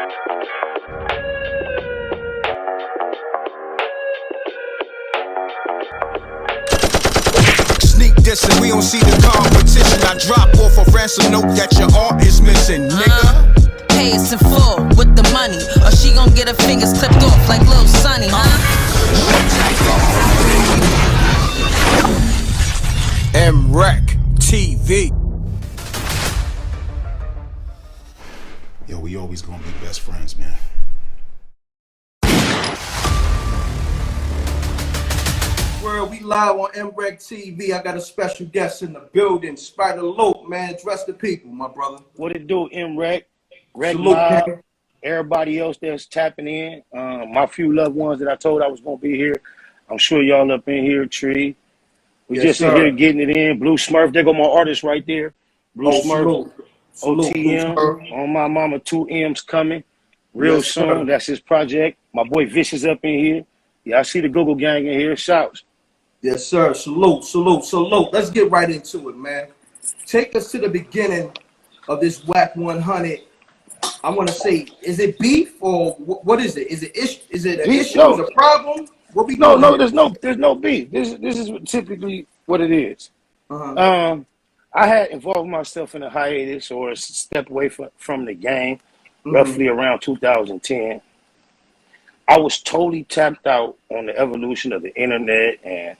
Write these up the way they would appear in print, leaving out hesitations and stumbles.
Sneak dissing, we don't see the competition. I drop off a ransom note that your art is missing, nigga. Pay us in full with the money, or she gon' get her fingers clipped off like Lil Sonny, MRecktv. Yo, we always gonna be best friends, man. World, we live on MRecktv. I got a special guest in the building, Spider Lope, man. Address the people, my brother. What it do, M.Reck? Salute, Mobb, everybody else that's tapping in. My few loved ones that I told I was gonna be here. I'm sure y'all up in here, Tree. We Yes, just in here getting it in. Blue Smurf, there go my artist right there. Blue Smurf, Salute, OTM, Blue Smurf. on my mama, 2 M's coming real Yes, soon. sir. That's his project. My boy Vicious up in here. Yeah, I see the Google gang in here. Shouts. Yes, sir. Salute, salute, salute. Let's get right into it, man. Take us to the beginning of this Wack 100. I want to say, is it beef or what is it? Is it an issue? No. Is it a problem? What we No, doing here? there's no beef. This is typically what it is. Uh-huh. I had involved myself in a hiatus or a step away from the game, roughly around 2010. I was totally tapped out on the evolution of the internet and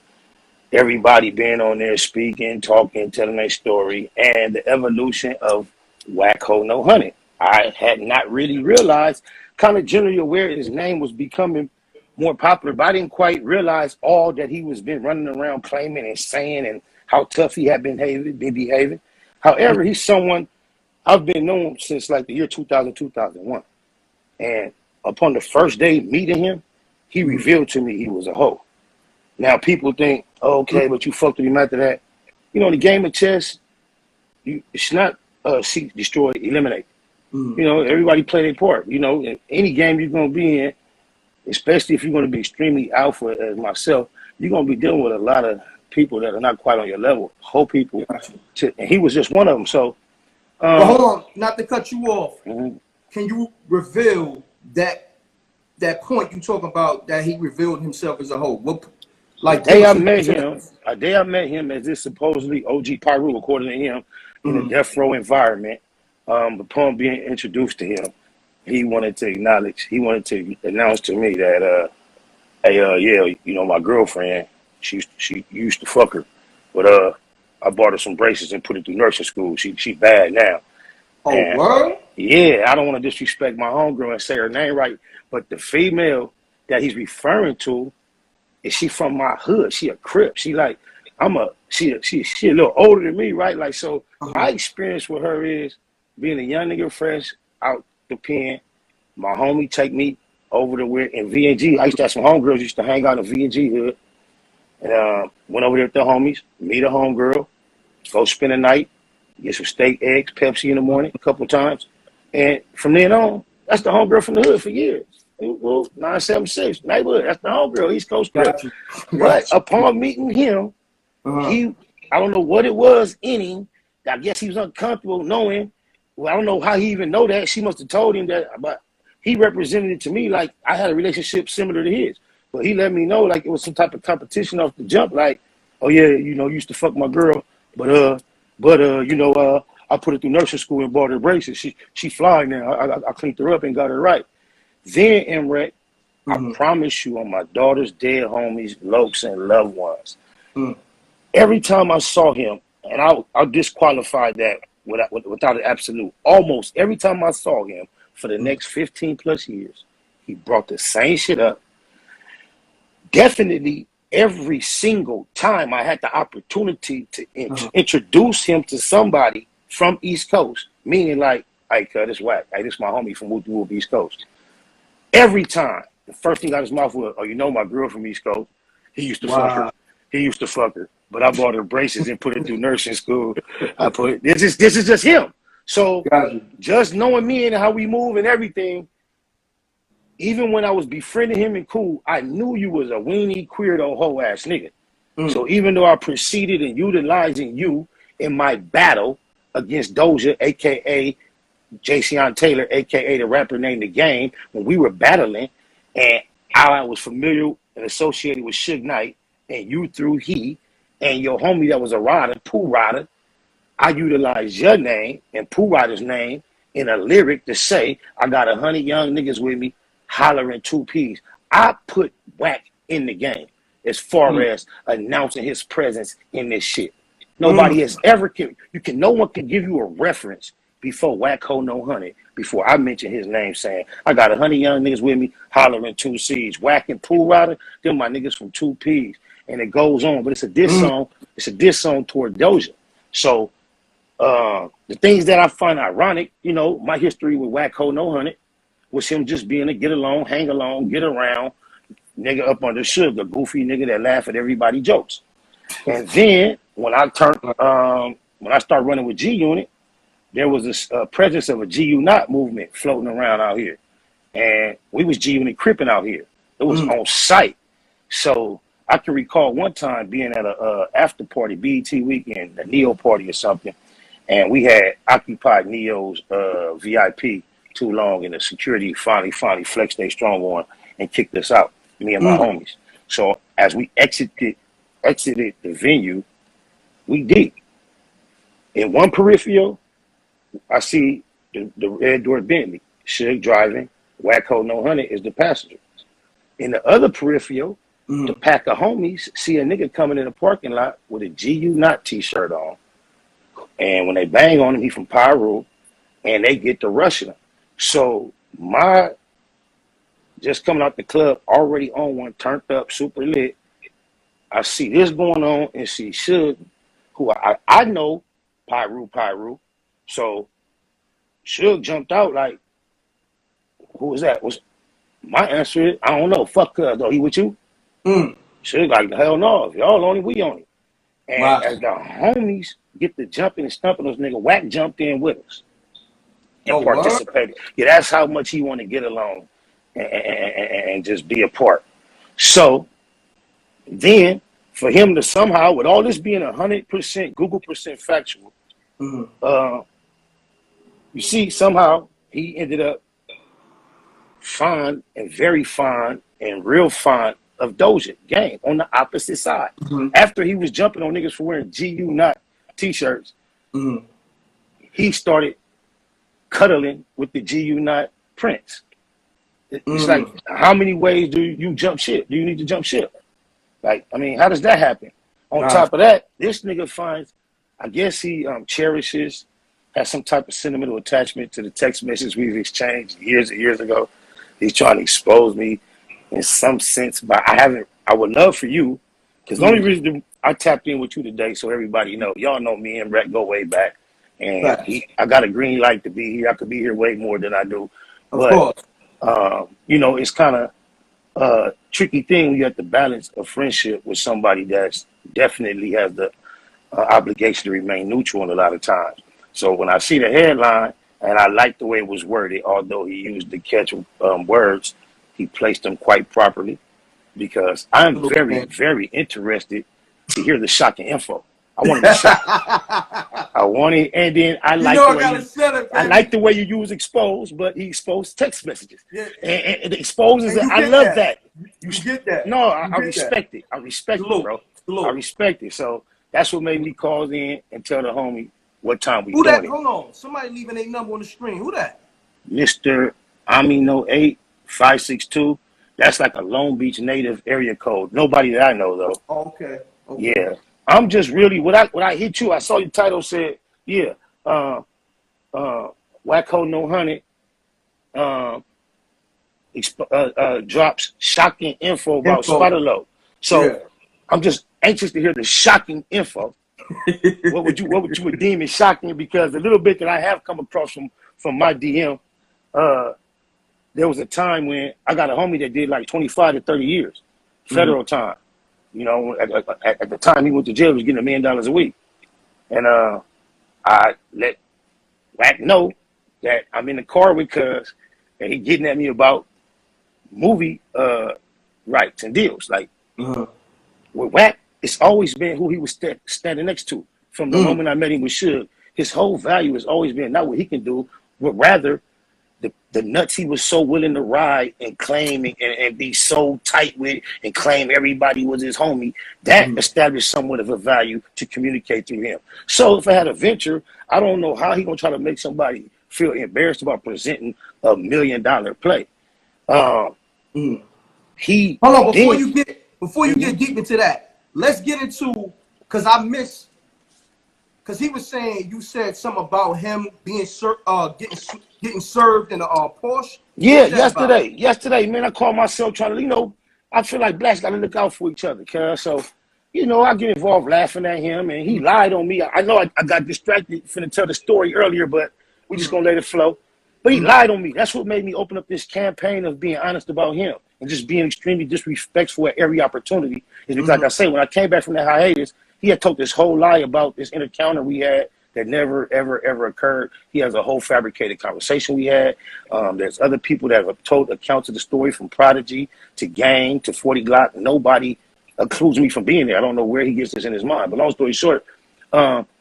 everybody being on there speaking, talking, telling their story, and the evolution of Wack Ho No Honey. I had not really realized, kind of generally aware his name was becoming more popular, but I didn't quite realize all that he was been running around claiming and saying and how tough he had been behaving. However, he's someone I've been known since like the year 2000, 2001. And upon the first day meeting him, he revealed to me he was a hoe. Now people think, oh, okay, but you fucked with him after that. You know, in the game of chess, it's not seek, destroy, eliminate. You know, everybody play their part. You know, in any game you're going to be in, especially if you're going to be extremely alpha as myself, you're going to be dealing with a lot of people that are not quite on your level, whole people. And he was just one of them. So, but hold on, not to cut you off. Can you reveal that point you talking about that he revealed himself as a hoe? What, like the day I met him as this supposedly OG Pyru, according to him, in a death row environment. Upon being introduced to him, he wanted to announce to me that, hey, yeah, you know, my girlfriend, she used to fuck her, but I bought her some braces and put her through nursing school. She bad now. Oh, what? Yeah, I don't want to disrespect my homegirl and say her name right, but the female that he's referring to, is she from my hood? She a Crip. She like, she a little older than me, right? Like, so my experience with her is being a young nigga fresh out the pen. My homie take me over to where in VNG. I used to have some homegirls used to hang out in VNG hood. And went over there with the homies, meet a homegirl, go spend a night, get some steak, eggs, Pepsi in the morning a couple times. And from then on, that's the homegirl from the hood for years. Well, 976, neighborhood, that's the homegirl, East Coast Crip. But upon meeting him, I don't know what it was in him. I guess he was uncomfortable knowing. Well, I don't know how he even know that. She must have told him that, but he represented it to me like I had a relationship similar to his. But he let me know like it was some type of competition off the jump. Like, oh yeah, you know, used to fuck my girl, but you know, I put her through nursing school and bought her braces. She fly now. I cleaned her up and got her right. Then M.Reck, I promise you, on my daughter's dead homies, lokes, and loved ones, every time I saw him, and I'll disqualify that without an absolute. Almost every time I saw him for the next 15 plus years, he brought the same shit up. Definitely every single time I had the opportunity to introduce him to somebody from East Coast, meaning like, hey, this Wack, hey, this my homie from Whoop East Coast. Every time, the first thing out of his mouth was, oh, you know my girl from East Coast. He used to fuck her. He used to fuck her. But I bought her braces and put her through nursing school. This is just him. So just knowing me and how we move and everything, even when I was befriending him and cool, I knew you was a weenie, queerdo, hoe ass nigga. So even though I proceeded in utilizing you in my battle against Doja, aka Jason Taylor, aka the rapper named The Game, when we were battling, and I was familiar and associated with Suge Knight, and you through he, and your homie that was a rider, Pooh Rider, I utilized your name and Pooh Rider's name in a lyric to say, I got 100 young niggas with me hollering 2 P's. I put Wack in the game as far as announcing his presence in this shit. Nobody has ever no one can give you a reference before Wack Ho No 100, before I mention his name saying, I got 100 young niggas with me hollering 2 C's. Wack and Pooh Rider, them my niggas from 2 P's. And it goes on, but it's a diss song. It's a diss song toward Doja. So the things that I find ironic, you know, my history with Wack Ho No 100 was him just being a get along, hang along, get around nigga up under Suge, a goofy nigga that laugh at everybody jokes. And then when I started running with G Unit, there was a presence of a GU Not movement floating around out here, and we was G Unit cripping out here. It was on site. So I can recall one time being at a after party, BET weekend, a Neo party or something, and we had occupied Neo's VIP too long, and the security finally flexed their strong arm and kicked us out, me and my homies. So as we exited the venue, we deep. In one peripheral, I see the red door Bentley, Suge driving, Wack Ho No 100 is the passenger. In the other peripheral, the pack of homies see a nigga coming in the parking lot with a GU Not t-shirt on. And when they bang on him, he from Pyro, and they get to rushing him. So just coming out the club, already on one, turned up, super lit. I see this going on and see Suge, who I know, Pyro. So Suge jumped out like, who was that? Was my answer is, I don't know. Fuck though. He with you? Suge like, hell no. If y'all on it, we on it. And as the homies get to jumping and stumping those niggas, Wack jumped in with us and participated. Yeah, that's how much he want to get along and just be a part. So then for him to somehow, with all this being 100% Google % factual, you see, somehow he ended up fond and very fond and real fond of Doja Gang on the opposite side. After he was jumping on niggas for wearing GU Not t-shirts, he started cuddling with the GU Not Prince. It's like, how many ways do you jump ship? Do you need to jump ship? Like, I mean, how does that happen? On top of that, this nigga finds, I guess he cherishes, has some type of sentimental attachment to the text messages we've exchanged years and years ago. He's trying to expose me in some sense, but I would love for you, because the only reason I tapped in with you today, so everybody know, y'all know me and M.Reck go way back, and I got a green light to be here. I could be here way more than I do. Of course. You know, it's kind of a tricky thing when you have to balance a friendship with somebody that's definitely has the obligation to remain neutral a lot of times. So when I see the headline, and I like the way it was worded, although he used the catch words, he placed them quite properly, because I'm very, very interested to hear the shocking info. I want to shock. I want it, and then I like the way you use expose, but he exposed text messages, and it exposes. I love that. You get that? No, I respect it. I respect it, bro. I respect it. So that's what made me call in and tell the homie what time we doing it. Hold on. Somebody leaving a number on the screen. Who that? Mr. Amino 8562. That's like a Long Beach native area code. Nobody that I know though. Okay. Yeah. I'm just really when I hit you, I saw your title said, Wack Ho No 100 drops shocking info about Spider-Lo. So I'm just anxious to hear the shocking info. What would you deem as shocking? Because the little bit that I have come across from my DM, there was a time when I got a homie that did like 25 to 30 years federal time. You know, at the time he went to jail, he was getting $1 million a week, and I let Wack know that I'm in the car with Cuz, and he getting at me about movie rights and deals. Like with Wack, it's always been who he was standing next to. From the moment I met him with Suge, his whole value has always been not what he can do, would rather the nuts he was so willing to ride and claim and be so tight with and claim everybody was his homie, that established somewhat of a value to communicate through him. So if I had a venture, I don't know how he gonna try to make somebody feel embarrassed about presenting $1 million play. He hold on before you get deep into that. Let's get into because he was saying you said something about him being getting served in a Porsche. Yeah, yesterday, man, I called myself trying to, I feel like blacks got to look out for each other, cuz. So, I get involved laughing at him, and he lied on me. I know I got distracted finna tell the story earlier, but we just gonna let it flow. But he lied on me. That's what made me open up this campaign of being honest about him and just being extremely disrespectful at every opportunity. Is because, like I say, when I came back from that hiatus, he had told this whole lie about this encounter we had that never, ever, ever occurred. He has a whole fabricated conversation we had. There's other people that have told accounts of the story, from Prodigy to Gang to 40 Glock. Nobody accused me from being there. I don't know where he gets this in his mind. But long story short,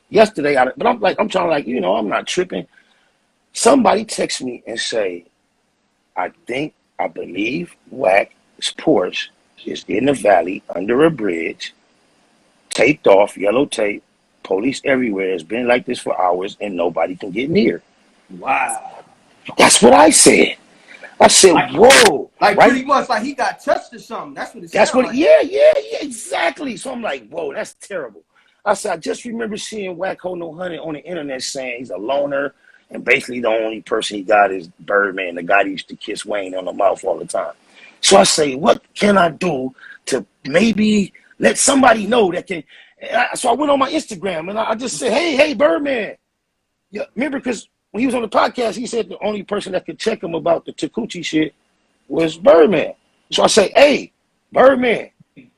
yesterday, I'm trying I'm not tripping. Somebody texts me and say, I believe Wack's Porsche is in the valley under a bridge, taped off, yellow tape, police everywhere. It's been like this for hours and nobody can get near. Wow. That's what I said. I said, whoa. Like right? Pretty much like he got touched or something. That's what it sounds like. Yeah, exactly. So I'm like, whoa, that's terrible. I said, I just remember seeing Wack Hold No Honey on the internet saying he's a loner, and basically the only person he got is Birdman, the guy that used to kiss Wayne on the mouth all the time. So I say, what can I do to maybe let somebody know that can... So I went on my Instagram and I just said, hey, Birdman. Yeah, remember, because when he was on the podcast, he said the only person that could check him about the Takuchi shit was Birdman. So I say, hey, Birdman,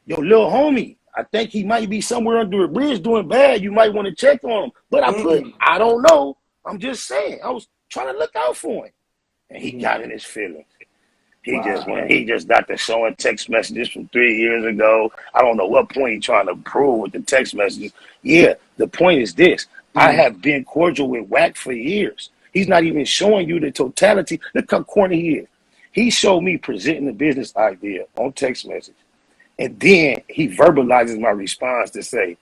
your little homie, I think he might be somewhere under a bridge doing bad. You might want to check on him. But I don't know. I'm just saying. I was trying to look out for him. And he got in his feelings. He just got the showing text messages from 3 years ago. I don't know what point he's trying to prove with the text messages. Yeah, the point is this. I have been cordial with Wack for years. He's not even showing you the totality. Look how corny he is. He showed me presenting the business idea on text message. And then he verbalizes my response to say,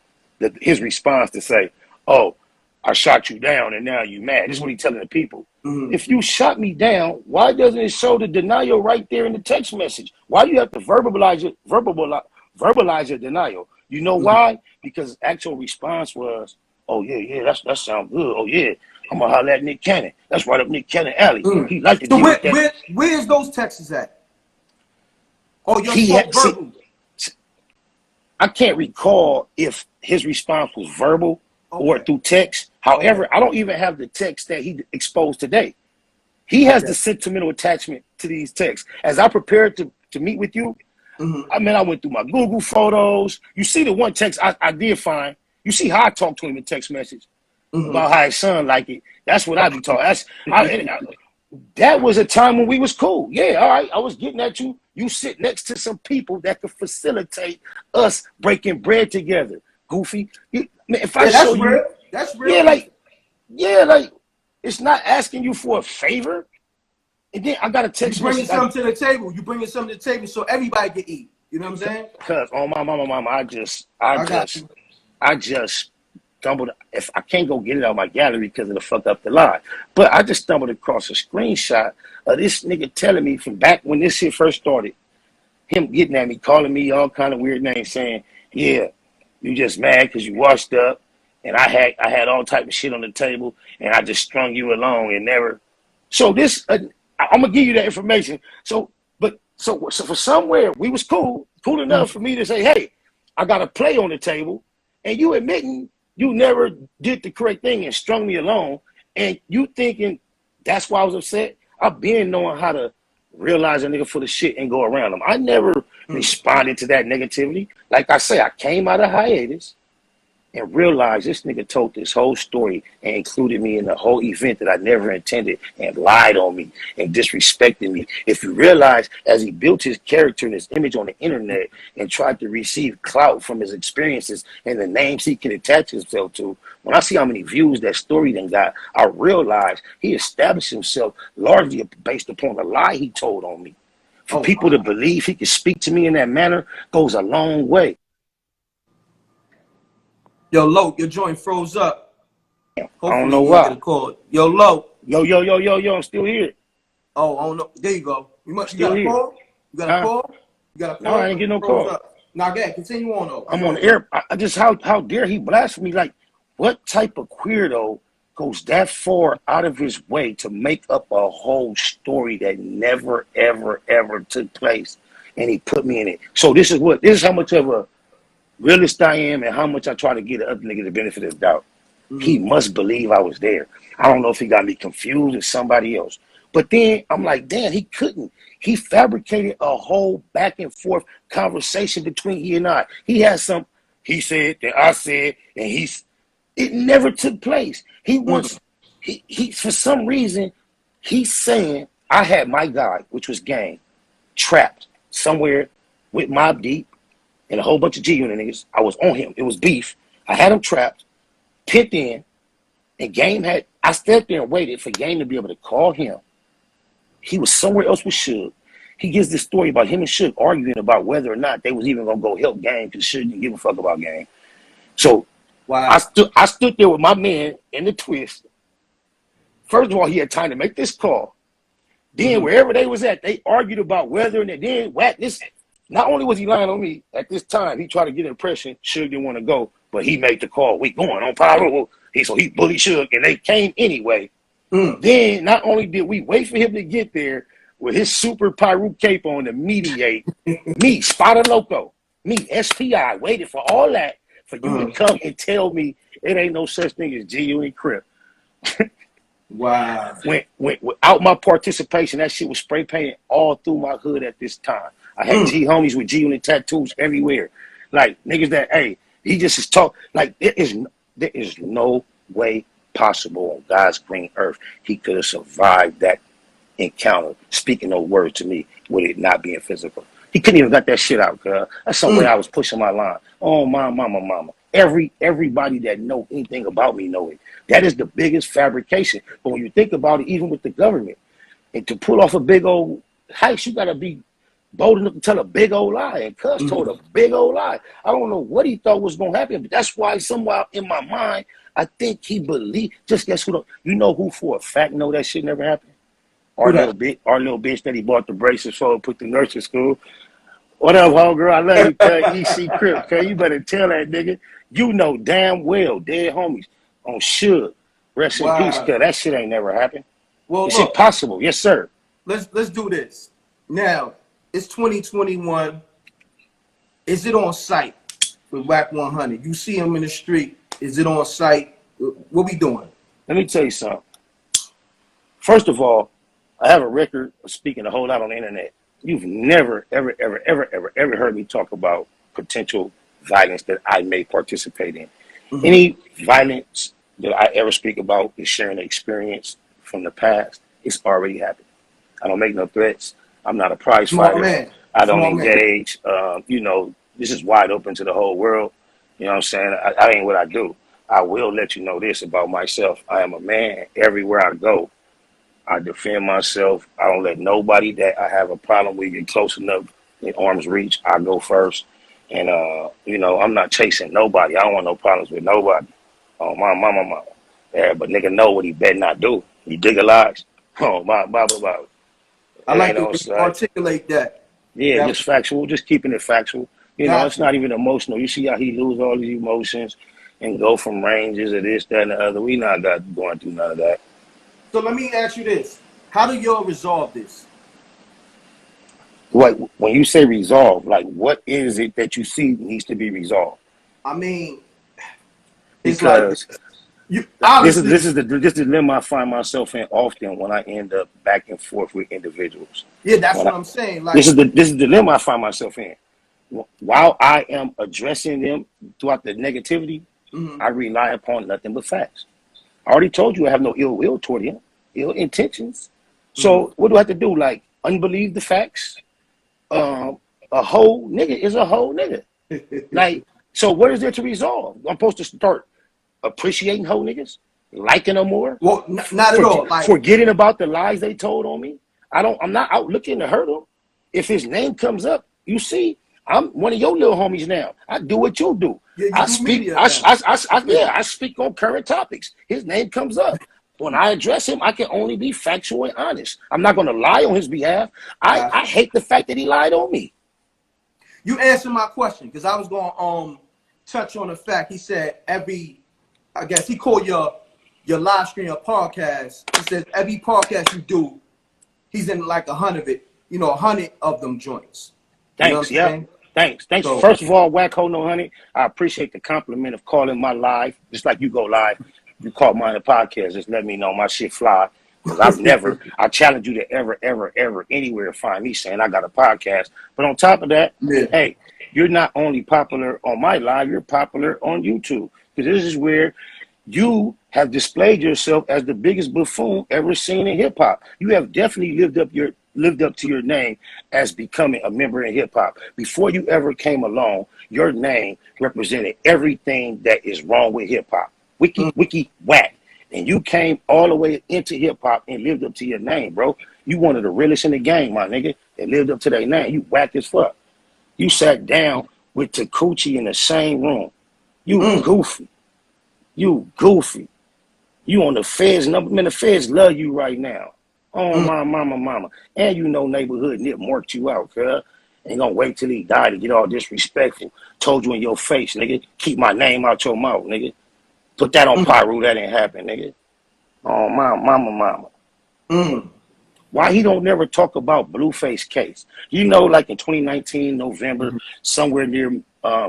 oh, I shot you down and now you mad. This is what he's telling the people. If you shot me down, why doesn't it show the denial right there in the text message? Why do you have to verbalize your denial? You know why? Because actual response was, oh yeah, that sounds good. Oh yeah, I'm gonna holler at Nick Cannon. That's right up Nick Cannon alley. He like to so where's those texts at? Oh, you're verbal. I can't recall if his response was verbal or through text. However, I don't even have the text that he exposed today. He has the sentimental attachment to these texts. As I prepared to meet with you, I went through my Google photos. You see the one text I did find. You see how I talked to him in text message about how his son like it. That's what I be talking. That was a time when we was cool. Yeah, all right. I was getting at you. You sit next to some people that could facilitate us breaking bread together. Goofy. If I show you, that's real. Yeah, like it's not asking you for a favor. And then I got a text. You bringing something to the table. You bringing something to the table so everybody can eat. You know what I'm saying? Because on my mama, I just stumbled. If I can't go get it out of my gallery because it'll fuck up the line, but I just stumbled across a screenshot of this nigga telling me from back when this shit first started, him getting at me, calling me all kind of weird names, saying, "Yeah, you just mad because you washed up, and I had all type of shit on the table, and I just strung you along and never." So this, I'm gonna give you that information. So for somewhere we was cool enough for me to say, "Hey, I got a play on the table," and you admitting you never did the correct thing and strung me along, and you thinking that's why I was upset. I've been knowing how to realize a nigga full of shit and go around them. I never responded to that negativity. Like I say, I came out of hiatus. and realized this nigga told this whole story and included me in the whole event that I never intended and lied on me and disrespected me. If you realize, as he built his character and his image on the internet and tried to receive clout from his experiences and the names he can attach himself to, when I see how many views that story then got, I realize he established himself largely based upon the lie he told on me. For people to believe he could speak to me in that manner goes a long way. Yo, Lo, your joint froze up. Hopefully I don't know you why. get a call. Yo, Lo. Yo, I'm still here. Oh, I don't know. There you go. You got Still a here. call? You got a call? You got a call? No, I ain't get no call. Up. Now, go ahead. Continue on, though. I'm on the air. I just, how dare he blaspheme me? Like, what type of queerdo goes that far out of his way to make up a whole story that never, ever took place? And he put me in it. So this is how much of a realist I am and how much I try to get the other nigga the benefit of the doubt. He must believe I was there. I don't know if he got me confused with somebody else. But then I'm like, damn, he couldn't. He fabricated a whole back and forth conversation between he and I. He had some, he said, that I said, and it never took place. He wants, he for some reason, he's saying I had my guy, which was Gang, trapped somewhere with Mobb Deep and a whole bunch of G-Unit niggas. I was on him. It was beef. I had him trapped, pinned in, and Game had, I stood there and waited for Game to be able to call him. He was somewhere else with Suge. He gives this story about him and Suge arguing about whether or not they was even going to go help Game because Suge didn't give a fuck about Game. So wow. I stood there with my man in the twist. First of all, he had time to make this call. Then wherever they was at, they argued about whether, and then Wack, this, not only was he lying on me, at this time, he tried to get an impression Suge didn't want to go, but he made the call. We going on power. So he bullied Suge, and they came anyway. Then not only did we wait for him to get there with his super Pyru cape on to mediate, me, Spotted Loco, me, SPI, waited for all that for you to come and tell me it ain't no such thing as G-Unit Crip. Wow. Without my participation, that shit was spray painted all through my hood at this time. I had G homies with G-Unit tattoos everywhere. Like niggas that, hey, he just is talk like there is no way possible on God's green earth he could have survived that encounter, speaking those words to me with it not being physical. He couldn't even got that shit out, cuz. That's some way I was pushing my line. Oh, my mama. Everybody that know anything about me know it. That is the biggest fabrication. But when you think about it, even with the government, and to pull off a big old heist, you got to be bold enough to tell a big old lie. And cuz told a big old lie. I don't know what he thought was going to happen, but that's why somewhere in my mind, I think he believed. Just guess who? You know who for a fact know that shit never happened? Our little bitch that he bought the braces for and put the nurse in school. What up, homegirl? I love you, cuz. EC Crip, cuz. You better tell that nigga. You know damn well, dead homies on Suge. Rest in peace, cuz. That shit ain't never happened. Well, it's impossible. Yes, sir. Let's do this. Now, it's 2021. Is it on site with Wack 100? You see him in the street. Is it on site? What we doing? Let me tell you something. First of all, I have a record of speaking a whole lot on the internet. You've never, ever heard me talk about potential violence that I may participate in. Any violence that I ever speak about is sharing an experience from the past. It's already happened. I don't make no threats. I'm not a prize fighter. I don't engage. You know, this is wide open to the whole world. You know what I'm saying? I ain't what I do. I will let you know this about myself. I am a man. Everywhere I go, I defend myself. I don't let nobody that I have a problem with get close enough in arm's reach. I go first. And, you know, I'm not chasing nobody. I don't want no problems with nobody. Oh, my mama. Yeah, but nigga know what he better not do. He digitalized. Oh, my. I like to articulate that. Yeah, just factual. Just keeping it factual. You know, it's not even emotional. You see how he lose all these emotions and go from ranges of this, that, and the other. We not going through none of that. So let me ask you this. How do y'all resolve this? What, when you say resolve, like what is it that you see needs to be resolved? I mean, it's because this is the dilemma I find myself in often when I end up back and forth with individuals. Yeah, that's what I'm saying. Like, this is the dilemma I find myself in. While I am addressing them throughout the negativity, I rely upon nothing but facts. I already told you I have no ill will toward him, ill intentions. So what do I have to do? Like, unbelieve the facts? A whole nigga is a whole nigga. Like, so what is there to resolve? I'm supposed to start appreciating whole niggas? Liking them more? Well, not at all. Like, forgetting about the lies they told on me? I'm not out looking to hurt him. If his name comes up, you see, I'm one of your little homies now. I do what you do. Yeah, I speak on current topics. His name comes up. When I address him, I can only be factual and honest. I'm not going to lie on his behalf. I hate the fact that he lied on me. You answered my question because I was going to touch on the fact he said I guess he called your live stream a podcast. He says every podcast you do, he's in like 100 of them joints. Thanks, Thanks. So, first of all, Wack no honey, I appreciate the compliment of calling my live, just like you go live. You call mine a podcast, just let me know my shit fly. Because I challenge you to ever, anywhere find me saying I got a podcast. But on top of that, hey, you're not only popular on my live, you're popular on YouTube. Because this is where you have displayed yourself as the biggest buffoon ever seen in hip hop. You have definitely lived up to your name as becoming a member in hip hop. Before you ever came along, your name represented everything that is wrong with hip hop. Wiki, Wack. And you came all the way into hip hop and lived up to your name, bro. You one of the realest in the game, my nigga, that lived up to their name. You whack as fuck. You sat down with Takuchi in the same room. You goofy. You goofy. You on the feds number. Man, the feds love you right now. Oh, my mama. And you know neighborhood Nip marked you out, cuz. Ain't gonna wait till he died to get all disrespectful. Told you in your face, nigga. Keep my name out your mouth, nigga. Put that on Pyro, that ain't happen, nigga. Oh, my mama. Why he don't never talk about Blueface case? You know, like in 2019, November, somewhere near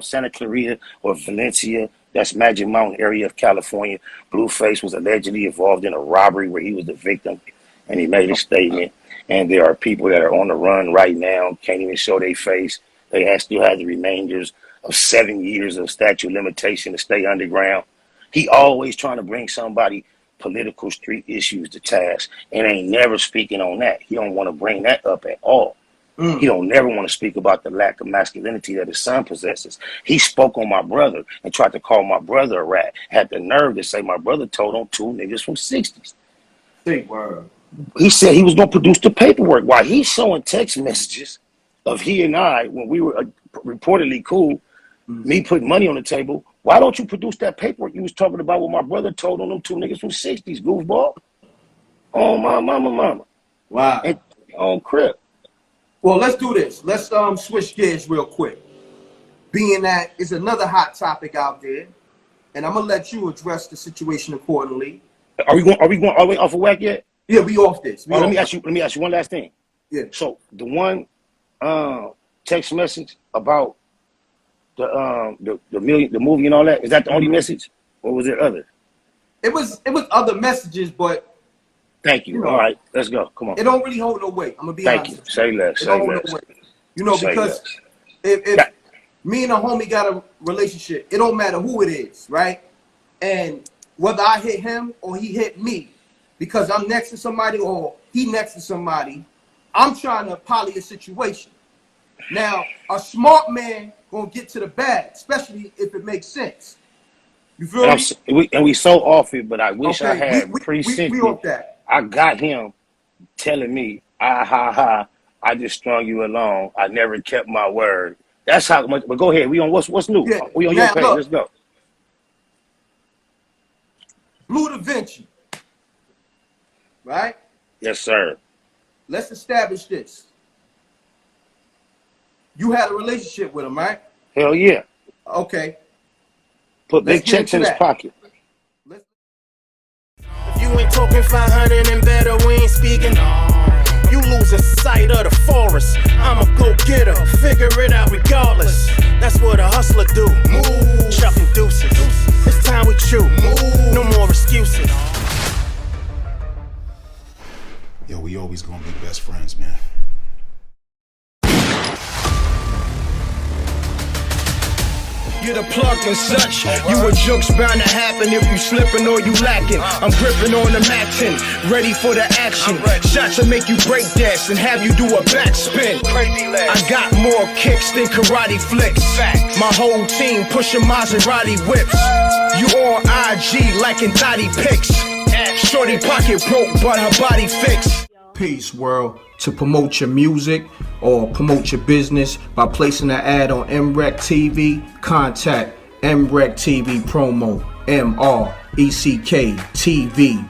Santa Clarita or Valencia, that's Magic Mountain area of California, Blueface was allegedly involved in a robbery where he was the victim, and he made a statement. And there are people that are on the run right now, can't even show their face. They still have the remainders of 7 years of statute of limitation to stay underground. He always trying to bring somebody political street issues to task and ain't never speaking on that. He don't want to bring that up at all. He don't never want to speak about the lack of masculinity that his son possesses. He spoke on my brother and tried to call my brother a rat. Had the nerve to say my brother told on 2 niggas from 60s. He said he was going to produce the paperwork. While he's showing text messages of he and I, when we were reportedly cool, me putting money on the table, why don't you produce that paperwork you was talking about what my brother told on them 2 niggas from 60s, goofball? Oh, my mama. Wow. And on Crip. Well, let's do this. Let's switch gears real quick. Being that it's another hot topic out there, and I'm gonna let you address the situation accordingly. Are we going all the way off of Wack yet? Yeah, we off this. Let me ask you one last thing. Yeah. So the one text message about the movie and all that, is that the only message, or was there other? It was other messages, but thank you. All right, let's go. Come on. It don't really hold no weight. I'm gonna be honest. Thank you. Say less. Say less. No weight. You know, because if me and a homie got a relationship, it don't matter who it is, right? And whether I hit him or he hit me, because I'm next to somebody or he next to somebody, I'm trying to poly a situation. Now, a smart man gonna get to the bag, especially if it makes sense. You feel me? We so off it, but I wish I had we off that. I got him telling me, I just strung you along. I never kept my word. That's how much. But go ahead. We on what's new? Yeah. We on your page. Let's go. Blue Da Vinci. Right? Yes, sir. Let's establish this. You had a relationship with him, right? Hell yeah. Okay. Put big checks in his pocket. If you ain't talking 500 and better, we ain't speaking. You losing sight of the forest. I'ma go get her, figure it out regardless. That's what a hustler do. Move, chucking deuces. It's time we chew. Move, no more excuses. Yo, we always gonna be best friends, man. get a plug and such. You a joke's bound to happen if you slipping or you lacking. I'm gripping on the Matin, ready for the action. Shots will make you break dance and have you do a backspin. I got more kicks than karate flicks. My whole team pushing Maserati whips. You on IG liking thotty pics. Shorty pocket broke but her body fixed. Peace, world. To promote your music or promote your business by placing an ad on MRecktv, contact MRecktv promo, MRecktv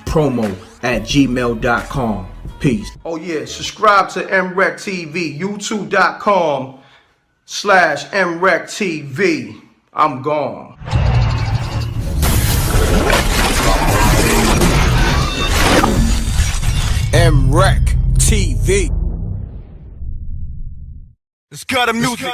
promo @gmail.com. Peace. Oh yeah, subscribe to MRecktv, youtube.com/MRecktv. I'm gone. MRecktv. It's got a music.